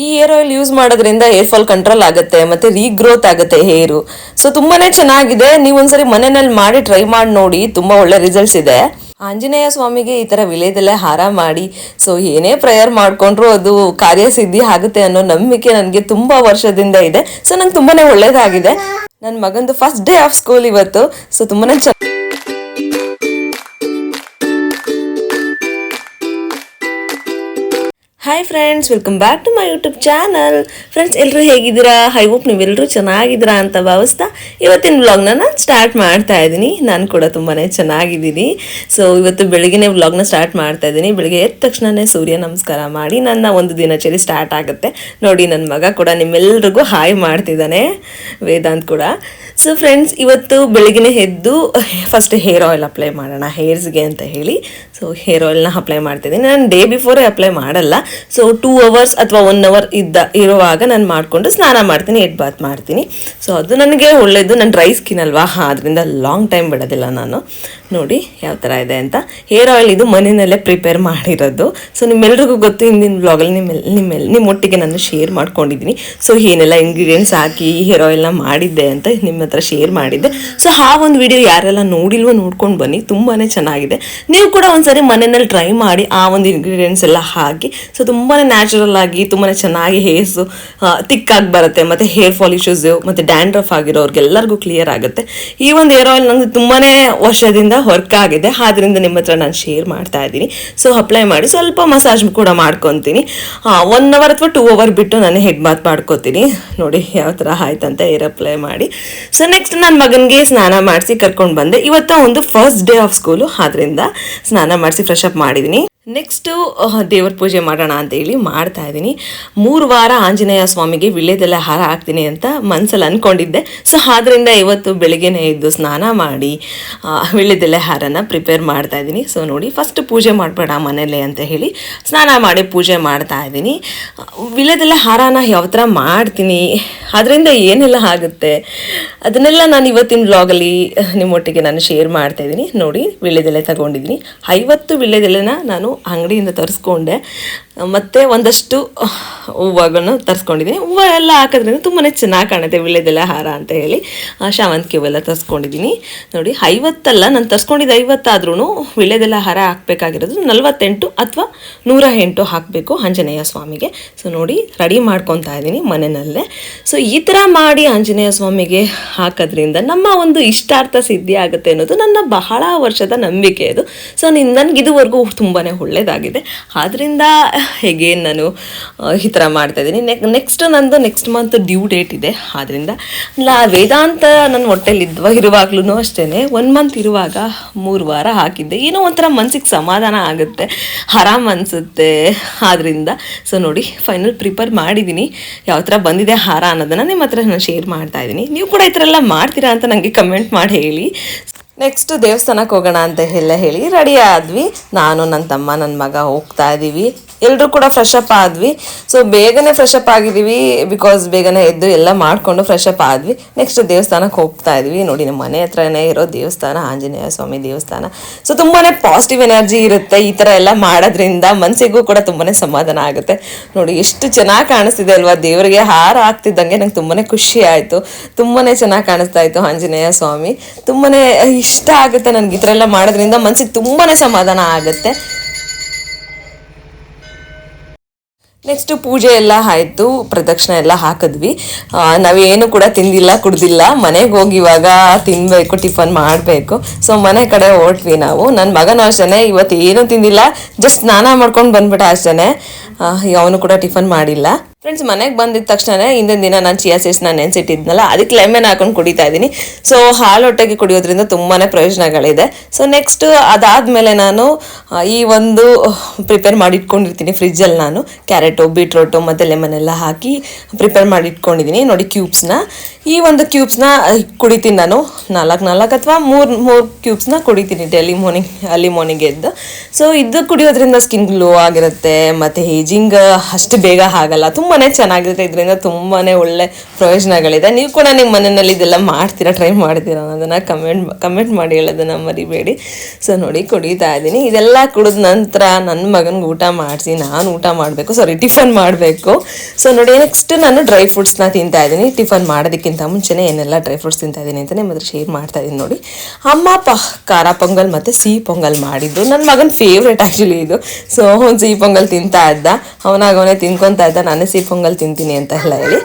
ಈ hair oil use ಮಾಡೋದ್ರಿಂದ hair fall control ಆಗುತ್ತೆ ಮತ್ತೆ ರೀಗ್ರೋತ್ ಆಗುತ್ತೆ ಹೇರು. ಸೊ ತುಂಬಾನೇ ಚೆನ್ನಾಗಿದೆ. ನೀವು ಒಂದ್ಸರಿ ಮನೆಯಲ್ಲಿ ಮಾಡಿ ಟ್ರೈ ಮಾಡಿ ನೋಡಿ, ತುಂಬಾ ಒಳ್ಳೆ ರಿಸಲ್ಟ್ಸ್ ಇದೆ. ಆಂಜನೇಯ ಸ್ವಾಮಿಗೆ ಈ ತರ ವಿಳೆದೆಲೆ ಹಾರ ಮಾಡಿ ಸೊ ಏನೇ ಪ್ರೇಯರ್ ಮಾಡ್ಕೊಂಡ್ರು ಅದು ಕಾರ್ಯಸಿದ್ಧಿ ಆಗುತ್ತೆ ಅನ್ನೋ ನಂಬಿಕೆ ನನಗೆ ತುಂಬಾ ವರ್ಷದಿಂದ ಇದೆ. ಸೊ ನಂಗೆ ತುಂಬಾನೇ ಒಳ್ಳೇದಾಗಿದೆ. ನನ್ನ ಮಗಂದು ಫಸ್ಟ್ ಡೇ ಆಫ್ ಸ್ಕೂಲ್ ಇವತ್ತು. ಸೊ ತುಂಬಾನೇ hi friends, welcome back to my YouTube channel. Friends, ಎಲ್ಲರೂ ಹೇಗಿದ್ದೀರಾ? ಐ ಹೋಪ್ ನೀವೆಲ್ಲರೂ ಚೆನ್ನಾಗಿದ್ದೀರಾ ಅಂತ ಭಾವಿಸ್ತಾ ಇವತ್ತಿನ ವ್ಲಾಗ್ನ ನಾನು ಸ್ಟಾರ್ಟ್ ಮಾಡ್ತಾ ಇದ್ದೀನಿ. ನಾನು ಕೂಡ ತುಂಬಾ ಚೆನ್ನಾಗಿದ್ದೀನಿ. ಸೊ ಇವತ್ತು ಬೆಳಗ್ಗೆನೇ ವ್ಲಾಗ್ನ ಸ್ಟಾರ್ಟ್ ಮಾಡ್ತಾ ಇದ್ದೀನಿ. ಬೆಳಗ್ಗೆ ಎದ್ದ ತಕ್ಷಣವೇ ಸೂರ್ಯ ನಮಸ್ಕಾರ ಮಾಡಿ ನನ್ನ ಒಂದು ದಿನಚರಿ ಸ್ಟಾರ್ಟ್ ಆಗುತ್ತೆ. ನೋಡಿ, ನನ್ನ ಮಗ ಕೂಡ ನಿಮ್ಮೆಲ್ಲರಿಗೂ ಹಾಯ್ ಮಾಡ್ತಿದ್ದಾನೆ, ವೇದಾಂತ್ ಕೂಡ. ಸೊ ಫ್ರೆಂಡ್ಸ್, ಇವತ್ತು ಬೆಳಗ್ಗೆನೇ ಎದ್ದು ಫಸ್ಟ್ ಹೇರ್ ಆಯಿಲ್ ಅಪ್ಲೈ ಮಾಡೋಣ ಹೇರ್ಸ್ಗೆ ಅಂತ ಹೇಳಿ ಸೊ ಹೇರ್ ಆಯಿಲ್ನ ಅಪ್ಲೈ ಮಾಡ್ತಿದ್ದೀನಿ. ನಾನು ಡೇ ಬಿಫೋರೇ ಅಪ್ಲೈ ಮಾಡಲ್ಲ. ಸೊ 2 hours ಅಥವಾ 1 hour ಇರುವಾಗ ನಾನು ಮಾಡಿಕೊಂಡು ಸ್ನಾನ ಮಾಡ್ತೀನಿ, ಹೆಡ್ ಬಾತ್ ಮಾಡ್ತೀನಿ. ಸೊ ಅದು ನನಗೆ ಒಳ್ಳೆಯದು. ನಾನು ಡ್ರೈ ಸ್ಕಿನ್ ಅಲ್ವಾ, ಅದರಿಂದ ಲಾಂಗ್ ಟೈಮ್ ಬಿಡೋದಿಲ್ಲ ನಾನು. ನೋಡಿ ಯಾವ ಥರ ಇದೆ ಅಂತ. ಹೇರ್ ಆಯಿಲ್ ಇದು ಮನೆಯಲ್ಲೇ ಪ್ರಿಪೇರ್ ಮಾಡಿರೋದು. ಸೊ ನಿಮ್ಮೆಲ್ರಿಗೂ ಗೊತ್ತು, ಹಿಂದಿನ ವ್ಲಾಗಲ್ಲಿ ನಿಮ್ಮೊಟ್ಟಿಗೆ ನಾನು ಶೇರ್ ಮಾಡ್ಕೊಂಡಿದ್ದೀನಿ. ಸೊ ಏನೆಲ್ಲ ಇಂಗ್ರೀಡಿಯೆಂಟ್ಸ್ ಹಾಕಿ ಹೇರ್ ಆಯಿಲ್ನ ಮಾಡಿದ್ದೆ ಅಂತ ನಿಮ್ಮ ಹತ್ರ ಶೇರ್ ಮಾಡಿದ್ದೆ. ಸೊ ಆ ಒಂದು ವಿಡಿಯೋ ಯಾರೆಲ್ಲ ನೋಡಿಲ್ವೋ ನೋಡ್ಕೊಂಡು ಬನ್ನಿ, ತುಂಬಾ ಚೆನ್ನಾಗಿದೆ. ನೀವು ಕೂಡ ಒಂದ್ಸರಿ ಮನೆಯಲ್ಲಿ ಟ್ರೈ ಮಾಡಿ ಆ ಒಂದು ಇಂಗ್ರೀಡಿಯೆಂಟ್ಸ್ ಎಲ್ಲ ಹಾಕಿ. ಸೊ ತುಂಬಾ ನ್ಯಾಚುರಲ್ ಆಗಿ ತುಂಬಾ ಚೆನ್ನಾಗಿ ಹೇರ್ಸು ತಿಕ್ಕಾಗಿ ಬರುತ್ತೆ. ಮತ್ತು ಹೇರ್ ಫಾಲ್ ಇಶ್ಯೂಸ್ ಮತ್ತು ಡ್ಯಾಂಡ್ರಫ್ ಆಗಿರೋರ್ಗೆಲ್ಲರಿಗೂ ಕ್ಲಿಯರ್ ಆಗುತ್ತೆ. ಈ ಒಂದು ಹೇರ್ ಆಯಿಲ್ ನನಗೆ ತುಂಬಾ ವರ್ಷದಿಂದ ವರ್ಕ್ ಆಗಿದೆ, ಆದ್ದರಿಂದ ನಿಮ್ಮ ಹತ್ರ ನಾನು ಶೇರ್ ಮಾಡ್ತಾ ಇದ್ದೀನಿ. ಸೊ ಅಪ್ಲೈ ಮಾಡಿ ಸ್ವಲ್ಪ ಮಸಾಜ್ ಕೂಡ ಮಾಡ್ಕೊತೀನಿ. 1 hour ಅಥವಾ 2 hour ಬಿಟ್ಟು ನಾನು ಹೆಡ್ ಬಾತ್ ಮಾಡ್ಕೊತೀನಿ. ನೋಡಿ ಯಾವ ಥರ ಆಯ್ತಂತ ಹೇರ್ ಅಪ್ಲೈ ಮಾಡಿ. ಸೊ ನೆಕ್ಸ್ಟ್ ನನ್ನ ಮಗನಿಗೆ ಸ್ನಾನ ಮಾಡಿಸಿ ಕರ್ಕೊಂಡು ಬಂದೆ. ಇವತ್ತು ಒಂದು ಫಸ್ಟ್ ಡೇ ಆಫ್ ಸ್ಕೂಲು, ಆದ್ದರಿಂದ ಸ್ನಾನ ಮಾಡಿಸಿ ಫ್ರೆಶ್ ಅಪ್ ಮಾಡಿದ್ದೀನಿ. ನೆಕ್ಸ್ಟು ದೇವ್ರ ಪೂಜೆ ಮಾಡೋಣ ಅಂತೇಳಿ ಮಾಡ್ತಾ ಇದ್ದೀನಿ. 3 ವಾರ ಆಂಜನೇಯ ಸ್ವಾಮಿಗೆ ವಿಳ್ಯದೆಲೆ ಹಾರ ಹಾಕ್ತೀನಿ ಅಂತ ಮನಸ್ಸಲ್ಲಿ ಅಂದ್ಕೊಂಡಿದ್ದೆ. ಸೊ ಆದ್ದರಿಂದ ಇವತ್ತು ಬೆಳಿಗ್ಗೆನೇ ಎದ್ದು ಸ್ನಾನ ಮಾಡಿ ವಿಳ್ಯದೆಲೆ ಹಾರನ ಪ್ರಿಪೇರ್ ಮಾಡ್ತಾ ಇದ್ದೀನಿ. ಸೊ ನೋಡಿ, ಫಸ್ಟ್ ಪೂಜೆ ಮಾಡಬೇಡ ಮನೇಲೆ ಅಂತ ಹೇಳಿ ಸ್ನಾನ ಮಾಡಿ ಪೂಜೆ ಮಾಡ್ತಾ ಇದ್ದೀನಿ. ವಿಳ್ಯದೆಲೆ ಹಾರನ ಯಾವ ಥರ ಮಾಡ್ತೀನಿ, ಅದರಿಂದ ಏನೆಲ್ಲ ಆಗುತ್ತೆ ಅದನ್ನೆಲ್ಲ ನಾನು ಇವತ್ತಿನ ವ್ಲಾಗಲ್ಲಿ ನಿಮ್ಮೊಟ್ಟಿಗೆ ನಾನು ಶೇರ್ ಮಾಡ್ತಾ ಇದ್ದೀನಿ. ನೋಡಿ, ವಿಳ್ಯದೆಲೆ ತಗೊಂಡಿದ್ದೀನಿ. 50 ವಿಳ್ಯದೆಲೆನ ನಾನು ಅಂಗಡಿಯಿಂದ ತರಿಸ್ಕೊಂಡೆ. ಮತ್ತು ಒಂದಷ್ಟು ಹೂವನ್ನು ತರಿಸ್ಕೊಂಡಿದ್ದೀನಿ. ಹೂವು ಎಲ್ಲ ಹಾಕೋದ್ರಿಂದ ತುಂಬಾ ಚೆನ್ನಾಗಿ ಕಾಣುತ್ತೆ ವಿಳ್ಯದೆಲೆ ಹಾರ ಅಂತ ಹೇಳಿ ಶಾವಂತಿಗೆ ಹೂವೆಲ್ಲ ತರಿಸ್ಕೊಂಡಿದ್ದೀನಿ. ನೋಡಿ, 50 ಅಲ್ಲ, ನಾನು ತರಿಸ್ಕೊಂಡಿದ್ದು 50 ಆದ್ರೂ ವಿಳ್ಯದೆಲೆ ಹಾರ ಹಾಕಬೇಕಾಗಿರೋದು 48 ಅಥವಾ 108 ಹಾಕಬೇಕು ಆಂಜನೇಯ ಸ್ವಾಮಿಗೆ. ಸೊ ನೋಡಿ, ರೆಡಿ ಮಾಡ್ಕೊತಾ ಇದ್ದೀನಿ ಮನೆಯಲ್ಲೇ. ಸೊ ಈ ಥರ ಮಾಡಿ ಆಂಜನೇಯ ಸ್ವಾಮಿಗೆ ಹಾಕೋದ್ರಿಂದ ನಮ್ಮ ಒಂದು ಇಷ್ಟಾರ್ಥ ಸಿದ್ಧಿ ಆಗುತ್ತೆ ಅನ್ನೋದು ನನ್ನ ಬಹಳ ವರ್ಷದ ನಂಬಿಕೆ ಅದು. ಸೊ ನನಗೆ ಇದುವರೆಗೂ ತುಂಬಾ ಒಳ್ಳೆಯದಾಗಿದೆ. ಆದ್ದರಿಂದ ಹೇಗೆ ನಾನು ಈ ಥರ ಮಾಡ್ತಾಯಿದ್ದೀನಿ. ನೆಕ್ಸ್ಟ್ ಮಂತ್ ಡ್ಯೂ ಡೇಟ್ ಇದೆ. ಆದ್ದರಿಂದ ವೇದಾಂತ ನನ್ನ ಹೊಟ್ಟೆಲಿ ಇರುವಾಗ್ಲೂ ಅಷ್ಟೇ 1 month ಇರುವಾಗ 3 ವಾರ ಹಾಕಿದ್ದೆ. ಏನೋ ಒಂಥರ ಮನ್ಸಿಗೆ ಸಮಾಧಾನ ಆಗುತ್ತೆ, ಆರಾಮ್ ಅನಿಸುತ್ತೆ. ಆದ್ದರಿಂದ ಸೊ ನೋಡಿ, ಫೈನಲ್ ಪ್ರಿಪೇರ್ ಮಾಡಿದ್ದೀನಿ. ಯಾವ ಥರ ಬಂದಿದೆ ಹಾರ ಅನ್ನೋದನ್ನು ನಿಮ್ಮ ಹತ್ರ ನಾನು ಶೇರ್ ಮಾಡ್ತಾ ಇದ್ದೀನಿ. ನೀವು ಕೂಡ ಈ ಥರ ಎಲ್ಲ ಮಾಡ್ತೀರಾ ಅಂತ ನನಗೆ ಕಮೆಂಟ್ ಮಾಡಿ ಹೇಳಿ. ನೆಕ್ಸ್ಟ್ ದೇವಸ್ಥಾನಕ್ಕೆ ಹೋಗೋಣ ಅಂತ ಹೇಳಿ ರೆಡಿ ಆದ್ವಿ. ನಾನು, ನನ್ನ ತಮ್ಮ, ನನ್ನ ಮಗ ಹೋಗ್ತಾ ಇದ್ದೀವಿ. ಎಲ್ಲರೂ ಕೂಡ ಫ್ರೆಶ್ ಅಪ್ ಆದ್ವಿ. ಸೊ ಬೇಗನೆ ಫ್ರೆಶ್ ಅಪ್ ಆಗಿದ್ದೀವಿ, ಬಿಕಾಸ್ ಬೇಗನೆ ಎದ್ದು ಎಲ್ಲ ಮಾಡಿಕೊಂಡು ಫ್ರೆಶ್ ಅಪ್ ಆದ್ವಿ. ನೆಕ್ಸ್ಟ್ ದೇವಸ್ಥಾನಕ್ಕೆ ಹೋಗ್ತಾ ಇದ್ವಿ. ನೋಡಿ, ನಮ್ಮ ಮನೆ ಹತ್ರನೇ ಇರೋ ದೇವಸ್ಥಾನ, ಆಂಜನೇಯ ಸ್ವಾಮಿ ದೇವಸ್ಥಾನ. ಸೊ ತುಂಬಾ ಪಾಸಿಟಿವ್ ಎನರ್ಜಿ ಇರುತ್ತೆ ಈ ಥರ ಎಲ್ಲ ಮಾಡೋದ್ರಿಂದ. ಮನಸ್ಸಿಗೂ ಕೂಡ ತುಂಬಾ ಸಮಾಧಾನ ಆಗುತ್ತೆ. ನೋಡಿ, ಎಷ್ಟು ಚೆನ್ನಾಗಿ ಕಾಣಿಸ್ತಿದೆ ಅಲ್ವಾ. ದೇವರಿಗೆ ಹಾರ ಹಾಕ್ತಿದ್ದಂಗೆ ನಂಗೆ ತುಂಬಾ ಖುಷಿ ಆಯಿತು. ತುಂಬಾ ಚೆನ್ನಾಗಿ ಕಾಣಿಸ್ತಾ ಇತ್ತು ಆಂಜನೇಯ ಸ್ವಾಮಿ. ತುಂಬಾ ಇಷ್ಟ ಆಗುತ್ತೆ ನನಗೆ ಈ ಥರ ಎಲ್ಲ ಮಾಡೋದ್ರಿಂದ. ಮನಸ್ಸಿಗೆ ತುಂಬಾ ಸಮಾಧಾನ ಆಗುತ್ತೆ. ನೆಕ್ಸ್ಟ್ ಪೂಜೆ ಎಲ್ಲ ಆಯಿತು, ಪ್ರದಕ್ಷಿಣೆ ಎಲ್ಲ ಹಾಕಿದ್ವಿ. ನಾವೇನು ಕೂಡ ತಿಂದಿಲ್ಲ ಕುಡ್ದಿಲ್ಲ. ಮನೆಗೆ ಹೋಗಿ ಇವಾಗ ತಿನ್ನಬೇಕು, ಟಿಫನ್ ಮಾಡಬೇಕು. ಸೊ ಮನೆ ಕಡೆ ಹೊರಟ್ವಿ ನಾವು. ನನ್ನ ಮಗನೂ ಅಷ್ಟೇ ಇವತ್ತು ಏನೂ ತಿಂದಿಲ್ಲ, ಜಸ್ಟ್ ಸ್ನಾನ ಮಾಡ್ಕೊಂಡು ಬಂದ್ಬಿಟ್ಟ ಅಷ್ಟೇ. ಅವನು ಕೂಡ ಟಿಫನ್ ಮಾಡಿಲ್ಲ. ಫ್ರೆಂಡ್ಸ್, ಮನೆಗೆ ಬಂದಿದ್ದ ತಕ್ಷಣ ಹಿಂದಿನ ದಿನ ನಾನು ಚಿಯಾ ಸೀಡ್ಸ್ನ ನೆನೆಸಿಟ್ಟಿದ್ನಲ್ಲ, ಅದಕ್ಕೆ ಲೆಮನ್ ಹಾಕೊಂಡು ಕುಡಿತಾ ಇದ್ದೀನಿ. ಸೊ ಹಾಲು ಹೊಟ್ಟೆಗೆ ಕುಡಿಯೋದ್ರಿಂದ ತುಂಬಾ ಪ್ರಯೋಜನಗಳಿದೆ. ಸೊ ನೆಕ್ಸ್ಟ್ ಅದಾದಮೇಲೆ ನಾನು ಈ ಒಂದು ಪ್ರಿಪೇರ್ ಮಾಡಿ ಇಟ್ಕೊಂಡಿರ್ತೀನಿ ಫ್ರಿಜ್ಜಲ್ಲಿ. ನಾನು ಕ್ಯಾರೆಟು, ಬೀಟ್ರೋಟು ಮತ್ತು ಲೆಮನ್ ಎಲ್ಲ ಹಾಕಿ ಪ್ರಿಪೇರ್ ಮಾಡಿ ಇಟ್ಕೊಂಡಿದ್ದೀನಿ. ನೋಡಿ, ಕ್ಯೂಬ್ಸ್ನ ಈ ಒಂದು ಕ್ಯೂಬ್ಸ್ನ ಕುಡಿತೀನಿ ನಾನು ನಾಲ್ಕು ಅಥವಾ ಮೂರು ಕ್ಯೂಬ್ಸ್ನ ಕುಡಿತೀನಿ ಡೈಲಿ ಮಾರ್ನಿಂಗ್ ಎದ್ದು. ಸೊ ಇದು ಕುಡಿಯೋದ್ರಿಂದ ಸ್ಕಿನ್ ಗ್ಲೋ ಆಗಿರುತ್ತೆ ಮತ್ತು ಏಜಿಂಗ್ ಅಷ್ಟು ಬೇಗ ಆಗಲ್ಲ, ತುಂಬಾ ಚೆನ್ನಾಗಿರುತ್ತೆ. ಇದರಿಂದ ತುಂಬಾ ಒಳ್ಳೆ ಪ್ರಯೋಜನಗಳಿದೆ. ನೀವು ಕೂಡ ನಿಮ್ಮ ಮನೆಯಲ್ಲಿ ಇದೆಲ್ಲ ಮಾಡ್ತೀರಾ, ಟ್ರೈ ಮಾಡ್ತೀರಾ ಅನ್ನೋದನ್ನು ಕಮೆಂಟ್ ಮಾಡಿ ಹೇಳೋದನ್ನು ಮರಿಬೇಡಿ. ಸೊ ನೋಡಿ ಕುಡಿತಾ ಇದ್ದೀನಿ. ಇದೆಲ್ಲ ಕುಡಿದ ನಂತರ ನನ್ನ ಮಗನಿಗೆ ಊಟ ಮಾಡಿಸಿ ನಾನು ಊಟ ಮಾಡಬೇಕು, ಟಿಫನ್ ಮಾಡಬೇಕು. ಸೊ ನೋಡಿ ನೆಕ್ಸ್ಟ್ ನಾನು ಡ್ರೈ ಫ್ರೂಟ್ಸ್ನ ತಿಂತಾ ಇದ್ದೀನಿ. ಟಿಫನ್ ಮಾಡೋದಕ್ಕಿಂತ ಮುಂಚೆನೇ ಏನೆಲ್ಲ ಡ್ರೈ ಫ್ರೂಟ್ಸ್ ತಿಂತಾ ಇದ್ದೀನಿ ಅಂತ ನಿಮ್ಮ ಹತ್ರ ಶೇರ್ ಮಾಡ್ತಾ ಇದ್ದೀನಿ ನೋಡಿ. ಅಮ್ಮ ಖಾರ ಪೊಂಗಲ್ ಮತ್ತು ಸಿಹಿ ಪೊಂಗಲ್ ಮಾಡಿದ್ದು, ನನ್ನ ಮಗನ ಫೇವ್ರೇಟ್ ಆ್ಯಕ್ಚುಲಿ ಇದು. ಸೊ ಅವ್ನು ಸಿಹಿ ಪೊಂಗಲ್ ತಿಂತಾ ಇದ್ದ, ಅವನೇ ತಿನ್ಕೊತಾ ಇದ್ದ, ನಾನೇ ಸಿಹಿ ಪೊಂಗಲ್ ತಿಂತೀನಿ ಅಂತ ಎಲ್ಲ ಹೇಳಿ.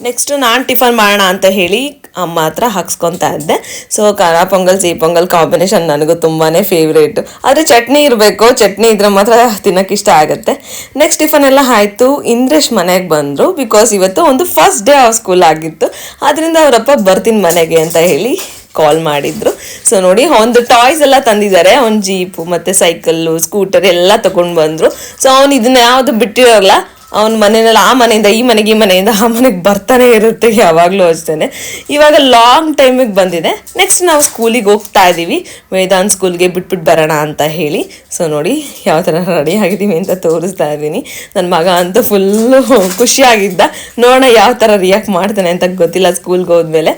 ನೆಕ್ಸ್ಟ್ ನಾನು ಟಿಫನ್ ಮಾಡೋಣ ಅಂತ ಹೇಳಿ ಅಮ್ಮ ಹತ್ರ ಹಾಕ್ಸ್ಕೊತಾ ಇದ್ದೆ. ಸೊ ಖಾರ ಪೊಂಗಲ್ ಸಿಹಿ ಪೊಂಗಲ್ ಕಾಂಬಿನೇಷನ್ ನನಗೂ ತುಂಬಾ ಫೇವ್ರೇಟು. ಆದರೆ ಚಟ್ನಿ ಇರಬೇಕು, ಚಟ್ನಿ ಇದ್ರೆ ಮಾತ್ರ ತಿನ್ನೋಕೆ ಇಷ್ಟ ಆಗುತ್ತೆ. ನೆಕ್ಸ್ಟ್ ಟಿಫನ್ ಎಲ್ಲ ಆಯಿತು. ಇಂದ್ರೇಶ್ ಮನೆಗೆ ಬಂದರು, ಬಿಕಾಸ್ ಇವತ್ತು ಒಂದು ಫಸ್ಟ್ ಡೇ ಆಫ್ ಸ್ಕೂಲ್ ಆಗಿತ್ತು. ಅದರಿಂದ ಅವರಪ್ಪ ಬರ್ತೀನಿ ಮನೆಗೆ ಅಂತ ಹೇಳಿ ಕಾಲ್ ಮಾಡಿದ್ರು. ಸೊ ನೋಡಿ ಒಂದು ಟಾಯ್ಸ್ ಎಲ್ಲ ತಂದಿದ್ದಾರೆ, ಒಂದು ಜೀಪು ಮತ್ತು ಸೈಕಲ್ಲು ಸ್ಕೂಟರ್ ಎಲ್ಲ ತೊಗೊಂಡು ಬಂದರು. ಸೊ ಅವ್ನು ಇದನ್ನ ಯಾವುದು ಬಿಟ್ಟಿರೋಲ್ಲ, ಅವ್ನ ಮನೆಯಲ್ಲಿ ಆ ಮನೆಯಿಂದ ಈ ಮನೆಗೆ, ಈ ಮನೆಯಿಂದ ಆ ಮನೆಗೆ ಬರ್ತಾನೆ ಇರುತ್ತೆ ಯಾವಾಗಲೂ ಅಷ್ಟೇ. ಇವಾಗ ಲಾಂಗ್ ಟೈಮಿಗೆ ಬಂದಿದೆ. ನೆಕ್ಸ್ಟ್ ನಾವು ಸ್ಕೂಲಿಗೆ ಹೋಗ್ತಾ ಇದ್ದೀವಿ, ವೇದಾಂತ್ ಸ್ಕೂಲ್ಗೆ ಬಿಟ್ಬಿಟ್ಟು ಬರೋಣ ಅಂತ ಹೇಳಿ. ಸೊ ನೋಡಿ ಯಾವ ಥರ ರೆಡಿ ಆಗಿದ್ದೀವಿ ಅಂತ ತೋರಿಸ್ತಾ ಇದ್ದೀನಿ. ನನ್ನ ಮಗ ಅಂತೂ ಫುಲ್ಲು ಖುಷಿಯಾಗಿದ್ದ, ನೋಡೋಣ ಯಾವ ಥರ ರಿಯಾಕ್ಟ್ ಮಾಡ್ತಾನೆ ಅಂತ ಗೊತ್ತಿಲ್ಲ ಸ್ಕೂಲ್ಗೆ ಹೋದ್ಮೇಲೆ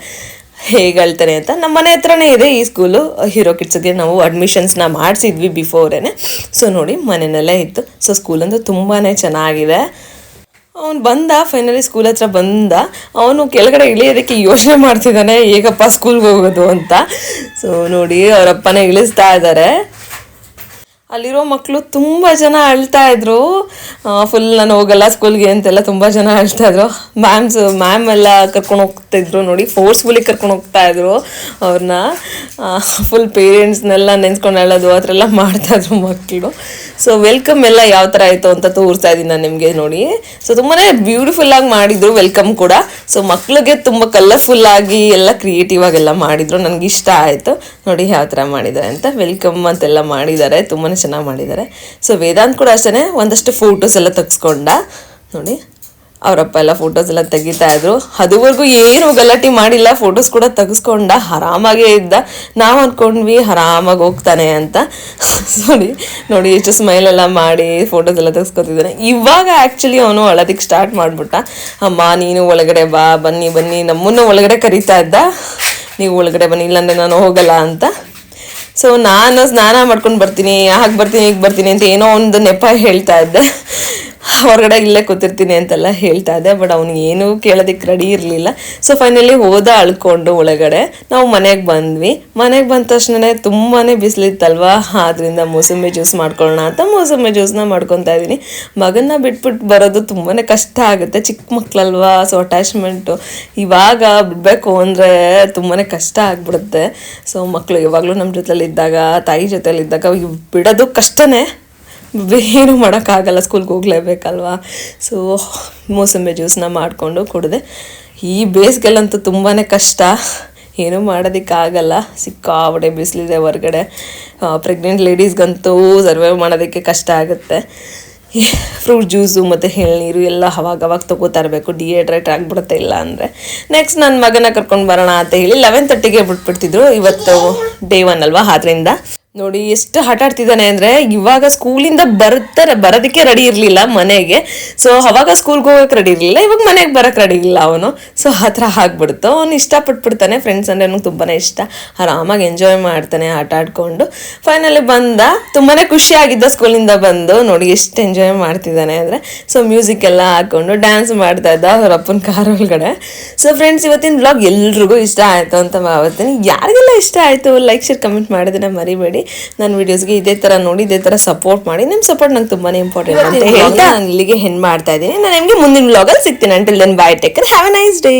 ಹೇಗೆ ಹೇಳ್ತಾನೆ ಅಂತ. ನಮ್ಮ ಮನೆ ಹತ್ರನೇ ಇದೆ ಈ ಸ್ಕೂಲು, ಹೀರೋ ಕಿಡ್ಸ್ಗೆ ನಾವು ಅಡ್ಮಿಷನ್ಸ್ನ ಮಾಡಿಸಿದ್ವಿ ಬಿಫೋರೇನೆ. ಸೊ ನೋಡಿ ಮನೆಯಲ್ಲೇ ಇತ್ತು. ಸೊ ಸ್ಕೂಲಂತೂ ತುಂಬಾ ಚೆನ್ನಾಗಿದೆ. ಅವನು ಬಂದ, ಫೈನಲಿ ಸ್ಕೂಲ್ ಹತ್ರ ಬಂದ. ಅವನು ಕೆಳಗಡೆ ಇಳಿಯೋದಕ್ಕೆ ಯೋಚನೆ ಮಾಡ್ತಿದ್ದಾನೆ, ಹೇಗಪ್ಪ ಸ್ಕೂಲ್ಗೆ ಹೋಗೋದು ಅಂತ. ಸೊ ನೋಡಿ ಅವರಪ್ಪನೇ ಇಳಿಸ್ತಾ ಇದ್ದಾರೆ. ಅಲ್ಲಿರೋ ಮಕ್ಕಳು ತುಂಬ ಜನ ಅಳ್ತಾ ಇದ್ರು, ಫುಲ್ ನಾನು ಹೋಗಲ್ಲ ಸ್ಕೂಲ್ಗೆ ಅಂತೆಲ್ಲ ತುಂಬ ಜನ ಅಳ್ತಾ ಇದ್ರು. ಮ್ಯಾಮ್ ಎಲ್ಲ ಕರ್ಕೊಂಡು ಹೋಗ್ತಾಯಿದ್ರು ನೋಡಿ, ಫೋರ್ಸ್ಫುಲಿ ಕರ್ಕೊಂಡು ಹೋಗ್ತಾ ಇದ್ರು ಅವ್ರನ್ನ. ಫುಲ್ ಪೇರೆಂಟ್ಸ್ನೆಲ್ಲ ನೆನ್ಸ್ಕೊಂಡು ಹೇಳೋದು ಆ ಥರ ಎಲ್ಲ ಮಾಡ್ತಾಯಿದ್ರು ಮಕ್ಕಳು. ಸೊ ವೆಲ್ಕಮ್ ಎಲ್ಲ ಯಾವ ಥರ ಆಯಿತು ಅಂತ ತೋರಿಸ್ತಾ ಇದ್ದೀನಿ ನಾನು ನಿಮಗೆ ನೋಡಿ. ಸೊ ತುಂಬಾ ಬ್ಯೂಟಿಫುಲ್ಲಾಗಿ ಮಾಡಿದರು ವೆಲ್ಕಮ್ ಕೂಡ. ಸೊ ಮಕ್ಕಳಿಗೆ ತುಂಬ ಕಲರ್ಫುಲ್ಲಾಗಿ ಎಲ್ಲ ಕ್ರಿಯೇಟಿವ್ ಆಗೆಲ್ಲ ಮಾಡಿದರು, ನನಗೆ ಇಷ್ಟ ಆಯಿತು. ನೋಡಿ ಯಾವ ಥರ ಮಾಡಿದ್ದಾರೆ ಅಂತ, ವೆಲ್ಕಮ್ ಅಂತೆಲ್ಲ ಮಾಡಿದ್ದಾರೆ, ತುಂಬಾ ಚೆನ್ನಾಗಿ ಮಾಡಿದ್ದಾರೆ. ಸೊ ವೇದಾಂತ್ ಕೂಡ ಅಷ್ಟೇ ಒಂದಷ್ಟು ಫೋಟೋಸ್ ಎಲ್ಲ ತೆಗೆಸ್ಕೊಂಡ ನೋಡಿ. ಅವರಪ್ಪ ಎಲ್ಲ ಫೋಟೋಸ್ ಎಲ್ಲ ತೆಗಿತಾ ಇದ್ರು. ಅದುವರೆಗೂ ಏನು ಗಲಾಟೆ ಮಾಡಿಲ್ಲ, ಫೋಟೋಸ್ ಕೂಡ ತೆಗೆಸ್ಕೊಂಡ, ಆರಾಮಾಗೇ ಇದ್ದ. ನಾವು ಅಂದ್ಕೊಂಡ್ವಿ ಆರಾಮಾಗಿ ಹೋಗ್ತಾನೆ ಅಂತ. ನೋಡಿ ಎಷ್ಟು ಸ್ಮೈಲ್ ಎಲ್ಲ ಮಾಡಿ ಫೋಟೋಸ್ ಎಲ್ಲ ತೆಗೆಸ್ಕೊತಿದ್ದಾನೆ. ಇವಾಗ ಆ್ಯಕ್ಚುಲಿ ಅವನು ಅಳೋದಕ್ಕೆ ಸ್ಟಾರ್ಟ್ ಮಾಡಿಬಿಟ್ಟ. ಅಮ್ಮ ನೀನು ಒಳಗಡೆ ಬಾ, ಬನ್ನಿ ನಮ್ಮನ್ನು ಒಳಗಡೆ ಕರೀತಾ ಇದ್ದ, ನೀವು ಒಳಗಡೆ ಬನ್ನಿ ಇಲ್ಲಾಂದರೆ ನಾನು ಹೋಗಲ್ಲ ಅಂತ. ಸೊ ನಾನು ಸ್ನಾನ ಮಾಡ್ಕೊಂಡು ಬರ್ತೀನಿ, ಹಾಗೆ ಬರ್ತೀನಿ, ಹೀಗೆ ಬರ್ತೀನಿ ಅಂತ ಏನೋ ಒಂದು ನೆಪ ಹೇಳ್ತಾ ಇದ್ದೆ. ಹೊರಗಡೆ ಇಲ್ಲೇ ಕೂತಿರ್ತೀನಿ ಅಂತೆಲ್ಲ ಹೇಳ್ತಾ ಇದ್ದೆ. ಬಟ್ ಅವ್ನು ಏನೂ ಕೇಳೋದಕ್ಕೆ ರೆಡಿ ಇರಲಿಲ್ಲ. ಸೊ ಫೈನಲಿ ಹೋದ ಅಳ್ಕೊಂಡು ಒಳಗಡೆ. ನಾವು ಮನೆಗೆ ಬಂದ್ವಿ. ಮನೆಗೆ ಬಂದ ತಕ್ಷಣ ತುಂಬಾ ಬಿಸಿಲಿತ್ತಲ್ವಾ, ಆದ್ದರಿಂದ ಮೂಸಂಬಿ ಜ್ಯೂಸ್ ಮಾಡ್ಕೊಳ್ಳೋಣ ಅಂತ ಮೂಸಂಬಿ ಜ್ಯೂಸ್ನ ಮಾಡ್ಕೊತಾ ಇದ್ದೀನಿ. ಮಗನ್ನ ಬಿಟ್ಬಿಟ್ಟು ಬರೋದು ತುಂಬಾ ಕಷ್ಟ ಆಗುತ್ತೆ, ಚಿಕ್ಕ ಮಕ್ಕಳಲ್ವಾ. ಸೊ ಅಟ್ಯಾಚ್ಮೆಂಟು ಇವಾಗ ಬಿಡಬೇಕು ಅಂದರೆ ತುಂಬಾ ಕಷ್ಟ ಆಗಿಬಿಡುತ್ತೆ. ಸೊ ಮಕ್ಕಳು ಯಾವಾಗಲೂ ನಮ್ಮ ಜೊತೆಲಿದ್ದಾಗ, ತಾಯಿ ಜೊತೆಲಿದ್ದಾಗ ಬಿಡೋದು ಕಷ್ಟನೇ, ಏನು ಮಾಡೋಕ್ಕಾಗಲ್ಲ, ಸ್ಕೂಲ್ಗೆ ಹೋಗಲೇಬೇಕಲ್ವಾ. ಸೊ ಮೂಸಂಬಿ ಜ್ಯೂಸನ್ನ ಮಾಡಿಕೊಂಡು ಕುಡಿದೆ. ಈ ಬೇಸಿಗೆಲ್ಲಂತೂ ತುಂಬಾ ಕಷ್ಟ, ಏನೂ ಮಾಡೋದಕ್ಕಾಗಲ್ಲ, ಸಿಕ್ಕಾಬಡೆ ಬಿಸಿಲಿದೆ ಹೊರಗಡೆ. ಪ್ರೆಗ್ನೆಂಟ್ ಲೇಡೀಸ್ಗಂತೂ ಸರ್ವೈವ್ ಮಾಡೋದಕ್ಕೆ ಕಷ್ಟ ಆಗುತ್ತೆ. ಫ್ರೂಟ್ ಜ್ಯೂಸು ಮತ್ತು ಎಳ್ನೀರು ಎಲ್ಲ ಅವಾಗ ತೊಗೋತಾ ಇರಬೇಕು, ಡಿಹೈಡ್ರೇಟ್ ಆಗಿಬಿಡುತ್ತೆ ಇಲ್ಲ ಅಂದರೆ. ನೆಕ್ಸ್ಟ್ ನನ್ನ ಮಗನ ಕರ್ಕೊಂಡು ಬರೋಣ ಅಂತ ಹೇಳಿ 11:30ಗೆ ಬಿಟ್ಬಿಡ್ತಿದ್ರು. ಇವತ್ತು ಡೇ 1 ಅಲ್ವಾ, ಆದ್ದರಿಂದ ನೋಡಿ ಎಷ್ಟು ಆಟ ಆಡ್ತಿದ್ದಾನೆ ಅಂದರೆ, ಇವಾಗ ಸ್ಕೂಲಿಂದ ಬರೋದಕ್ಕೆ ರೆಡಿ ಇರಲಿಲ್ಲ ಮನೆಗೆ. ಸೊ ಅವಾಗ ಸ್ಕೂಲ್ಗೆ ಹೋಗೋಕೆ ರೆಡಿ ಇರಲಿಲ್ಲ, ಇವಾಗ ಮನೆಗೆ ಬರೋಕ್ಕೆ ರೆಡಿ ಇಲ್ಲ ಅವನು. ಸೊ ಆ ಥರ ಆಗ್ಬಿಡ್ತು. ಅವನು ಇಷ್ಟಪಟ್ಬಿಡ್ತಾನೆ, ಫ್ರೆಂಡ್ಸ್ ಅಂದರೆ ನನಗೆ ತುಂಬಾ ಇಷ್ಟ, ಆರಾಮಾಗಿ ಎಂಜಾಯ್ ಮಾಡ್ತಾನೆ ಆಟ ಆಡ್ಕೊಂಡು. ಫೈನಲಿ ಬಂದ, ತುಂಬಾ ಖುಷಿಯಾಗಿದ್ದ ಸ್ಕೂಲಿಂದ ಬಂದು. ನೋಡಿ ಎಷ್ಟು ಎಂಜಾಯ್ ಮಾಡ್ತಿದ್ದಾನೆ ಅಂದರೆ. ಸೊ ಮ್ಯೂಸಿಕ್ ಎಲ್ಲ ಹಾಕ್ಕೊಂಡು ಡ್ಯಾನ್ಸ್ ಮಾಡ್ತಾ ಇದ್ದ ಅವ್ರ ಅಪ್ಪನ ಕಾರ್ ಒಳಗಡೆ. ಸೊ ಫ್ರೆಂಡ್ಸ್, ಇವತ್ತಿನ ವ್ಲಾಗ್ ಎಲ್ರಿಗೂ ಇಷ್ಟ ಆಯಿತು ಅಂತ ಭಾವಿಸ್ತೀನಿ. ಯಾರಿಗೆಲ್ಲ ಇಷ್ಟ ಆಯಿತು ಲೈಕ್ ಶೇರ್ ಕಮೆಂಟ್ ಮಾಡೋದನ್ನ ಮರಿಬೇಡಿ. ನನ್ನ ವಿಡಿಯೋಸ್ಗೆ ಇದೇ ಥರ ನೋಡಿ, ಇದೇ ಥರ ಸಪೋರ್ಟ್ ಮಾಡಿ. ನಿಮ್ಮ ಸಪೋರ್ಟ್ ನಂಗೆ ತುಂಬಾ ಇಂಪಾರ್ಟೆಂಟ್ ಅಂತ ಹೇಳ್ತಾ ನಾನು ಇಲ್ಲಿಗೆ ಹೆಣ್ಣು ಮಾಡ್ತಾ ಇದ್ದೀನಿ. ನಾನು ನಿಮಗೆ ಮುಂದಿನ ವ್ಲಾಗಲ್ಲಿ ಸಿಗ್ತೀನಿ. Until then bye, take care, have a nice day.